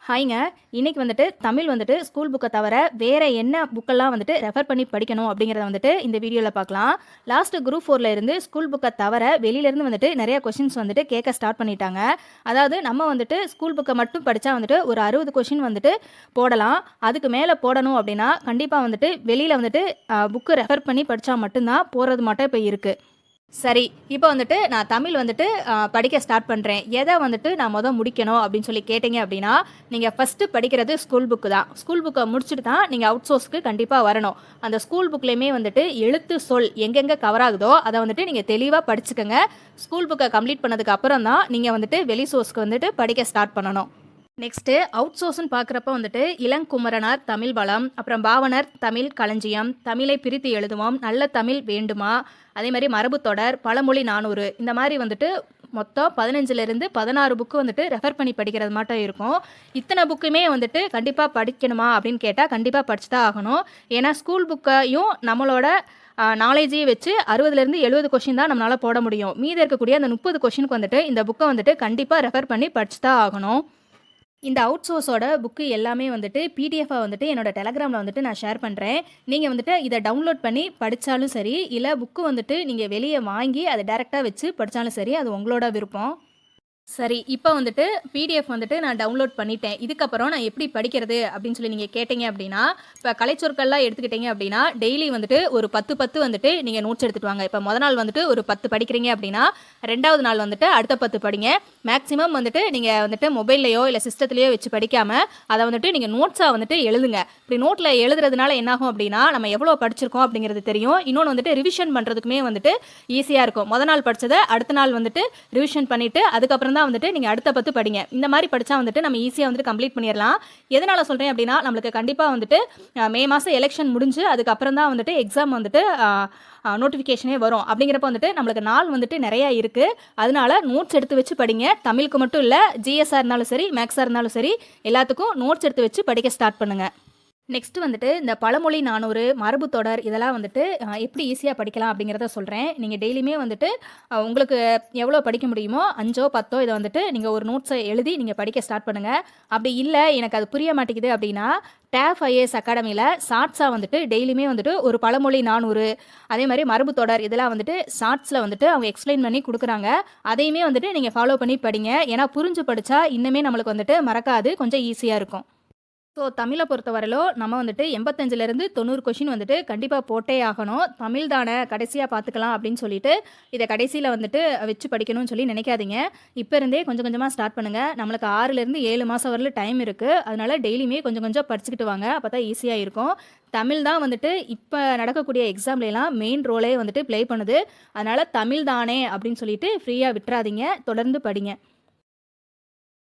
ஹாய்ங்க. இன்னைக்கு வந்துட்டு தமிழ் வந்துட்டு ஸ்கூல் புக்கை தவிர வேற என்ன புக்கெல்லாம் வந்துட்டு ரெஃபர் பண்ணி படிக்கணும் அப்படிங்கிறத வந்துட்டு இந்த வீடியோவில் பார்க்கலாம். லாஸ்ட் குரூப் 4ல இருந்து ஸ்கூல் புக்கை தவிர வெளியிலேருந்து வந்துட்டு நிறைய கொஷின்ஸ் வந்துட்டு கேட்க ஸ்டார்ட் பண்ணிட்டாங்க. அதாவது நம்ம வந்துட்டு ஸ்கூல் புக்கை மட்டும் படித்தா வந்துட்டு ஒரு 60 கொஷின் வந்துட்டு போடலாம். அதுக்கு மேலே போடணும் அப்படின்னா கண்டிப்பாக வந்துட்டு வெளியில் வந்துட்டு புக்கு ரெஃபர் பண்ணி படித்தா மட்டும்தான் போகிறது மட்டும் இப்போ இருக்குது. சரி, இப்போ வந்துட்டு நான் தமிழ் வந்துட்டு படிக்க ஸ்டார்ட் பண்ணுறேன். எதை வந்துட்டு நான் முடிக்கணும் அப்படின்னு சொல்லி கேட்டிங்க அப்படின்னா, நீங்கள் ஃபஸ்ட்டு படிக்கிறது ஸ்கூல் புக்கு தான். ஸ்கூல் புக்கை முடிச்சுட்டு தான் நீங்கள் அவுட் சோர்ஸ்க்கு கண்டிப்பாக வரணும். அந்த ஸ்கூல் புக்லேயுமே வந்துட்டு எழுத்து சொல் எங்கெங்கே கவர் ஆகுதோ அதை வந்துட்டு நீங்கள் தெளிவாக படிச்சுக்கோங்க. ஸ்கூல் புக்கை கம்ப்ளீட் பண்ணதுக்கு அப்புறம் தான் நீங்கள் வந்துட்டு வெளி சோர்ஸ்க்கு வந்துட்டு படிக்க ஸ்டார்ட் பண்ணணும். நெக்ஸ்ட்டு அவுட் சோர்ஸ்ன்னு பார்க்குறப்ப வந்துட்டு இளங்குமரனார் தமிழ் வளம், அப்புறம் பாவனர் தமிழ் களஞ்சியம், தமிழை பிரித்து எழுதுவோம், நல்ல தமிழ் வேண்டுமா, அதே மாதிரி மரபு தொடர், பழமொழி 400, இந்த மாதிரி வந்துட்டு மொத்தம் 15லேருந்து 16 புக்கு வந்துட்டு ரெஃபர் பண்ணி படிக்கிறது மட்டும் இருக்கும். இத்தனை புக்குமே வந்துட்டு கண்டிப்பாக படிக்கணுமா அப்படின்னு கேட்டால் கண்டிப்பாக படிச்சு தான் ஆகணும். ஏன்னா ஸ்கூல் புக்கையும் நம்மளோட நாலேஜையே வச்சு 60லேருந்து 70 கொஷின் தான் நம்மளால் போட முடியும். மீதி இருக்கக்கூடிய அந்த 30 கொஷினுக்கு வந்துட்டு இந்த புக்கை வந்துட்டு கண்டிப்பாக ரெஃபர் பண்ணி படிச்சு தான் ஆகணும். இந்த அவுட் சோர்ஸோட புக்கு எல்லாமே வந்துட்டு பிடிஎஃபாக வந்துட்டு என்னோட டெலகிராமில் வந்துட்டு நான் ஷேர் பண்ணுறேன். நீங்கள் வந்துட்டு இதை டவுன்லோட் பண்ணி படித்தாலும் சரி, இல்லை புக்கு வந்துட்டு நீங்கள் வெளியே வாங்கி அதை டேரெக்டாக வச்சு படித்தாலும் சரி, அது உங்களோட விருப்பம். சரி, இப்போ வந்துட்டு பிடிஎஃப் வந்துட்டு நான் டவுன்லோட் பண்ணிட்டேன். இதுக்கப்புறம் நான் எப்படி படிக்கிறது அப்படின்னு சொல்லி நீங்கள் கேட்டிங்க அப்படின்னா, இப்போ கலைச்சொற்கள்லாம் எடுத்துக்கிட்டிங்க அப்படின்னா டெய்லி வந்துட்டு ஒரு 10 வந்துட்டு நீங்கள் நோட்ஸ் எடுத்துகிட்டு வாங்க. இப்போ நாள் வந்துட்டு ஒரு 10 படிக்கிறீங்க அப்படின்னா 2வது நாள் வந்துட்டு அடுத்த 10 படிங்க. மேக்ஸிமம் வந்துட்டு நீங்கள் வந்துட்டு மொபைல்லையோ இல்லை சிஸ்டத்துலையோ வச்சு படிக்காமல் அதை வந்துட்டு நீங்கள் நோட்ஸாக வந்துட்டு எழுதுங்க. இப்படி நோட்டில் எழுதுறதுனால என்னாகும் அப்படின்னா நம்ம எவ்வளோ படிச்சிருக்கோம் அப்படிங்கிறது தெரியும். இன்னொன்று வந்துட்டு ரிவிஷன் பண்ணுறதுக்குமே வந்துட்டு ஈஸியாக இருக்கும். நாள் படித்ததை அடுத்த நாள் வந்துட்டு ரிவிஷன் பண்ணிவிட்டு அதுக்கப்புறம் தான் வந்துட்டு நீங்கள் அடுத்த 10 படிங்க. இந்த மாதிரி படித்தா வந்துட்டு நம்ம ஈஸியாக வந்துட்டு கம்ப்ளீட் பண்ணிடலாம். எதனால் சொல்கிறேன் அப்படின்னா, நம்மளுக்கு கண்டிப்பாக வந்துட்டு மே மாதம் எலெக்ஷன் முடிஞ்சு அதுக்கப்புறம் தான் வந்துட்டு எக்ஸாம் வந்துட்டு நோட்டிஃபிகேஷனே வரும். அப்படிங்கிறப்ப வந்துட்டு நம்மளுக்கு நாள் வந்துட்டு நிறையா இருக்குது. அதனால நோட்ஸ் எடுத்து வச்சு படிங்க. தமிழுக்கு மட்டும் இல்லை, ஜிஎஸ்ஆர் இருந்தாலும் சரி, மேக்ஸாக இருந்தாலும் சரி, எல்லாத்துக்கும் நோட்ஸ் எடுத்து வச்சு படிக்க ஸ்டார்ட் பண்ணுங்கள். நெக்ஸ்ட் வந்துட்டு இந்த பழமொழி 400, மரபு தொடர், இதெல்லாம் வந்துட்டு எப்படி ஈஸியாக படிக்கலாம் அப்படிங்கிறத சொல்கிறேன். நீங்கள் டெய்லியுமே வந்துட்டு உங்களுக்கு எவ்வளோ படிக்க முடியுமோ 5ஓ 10ஓ இதை வந்துட்டு நீங்கள் ஒரு நோட்ஸை எழுதி நீங்கள் படிக்க ஸ்டார்ட் பண்ணுங்கள். அப்படி இல்லை எனக்கு அது புரிய மாட்டேங்குது அப்படின்னா டேஃப் ஐஏஎஸ் அகாடமியில் ஷார்ட்ஸாக வந்துட்டு டெய்லியுமே வந்துட்டு ஒரு பழமொழி 400, அதே மாதிரி மரபு தொடர், இதெல்லாம் வந்துட்டு ஷார்ட்ஸில் வந்துட்டு அவங்க எக்ஸ்பிளைன் பண்ணி கொடுக்குறாங்க. அதையுமே வந்துட்டு நீங்கள் ஃபாலோ பண்ணி படிங்க. ஏன்னா புரிஞ்சு படித்தா இன்னுமே நம்மளுக்கு வந்துட்டு மறக்காது, கொஞ்சம் ஈஸியாக இருக்கும். ஸோ தமிழை பொறுத்தவரையிலும் நம்ம வந்துட்டு 85லேருந்து 90 கொஷின் வந்துட்டு கண்டிப்பாக போட்டே ஆகணும். தமிழ் தானே கடைசியாக பார்த்துக்கலாம் அப்படின்னு சொல்லிட்டு இதை கடைசியில் வந்துட்டு வச்சு படிக்கணும்னு சொல்லி நினைக்காதீங்க. இப்போ இருந்தே கொஞ்சம் கொஞ்சமாக ஸ்டார்ட் பண்ணுங்கள். நம்மளுக்கு 6லேருந்து 7 மாதம் வரலும் டைம் இருக்குது. அதனால் டெய்லியுமே கொஞ்சம் கொஞ்சம் படிச்சுக்கிட்டு வாங்க. அப்போ தான் ஈஸியாக இருக்கும். தமிழ் தான் வந்துட்டு இப்போ நடக்கக்கூடிய எக்ஸாம்லாம் மெயின் ரோலே வந்துட்டு ப்ளே பண்ணுது. அதனால் தமிழ் தானே அப்படின்னு சொல்லிட்டு ஃப்ரீயாக விட்டுறாதீங்க. தொடர்ந்து படிங்க.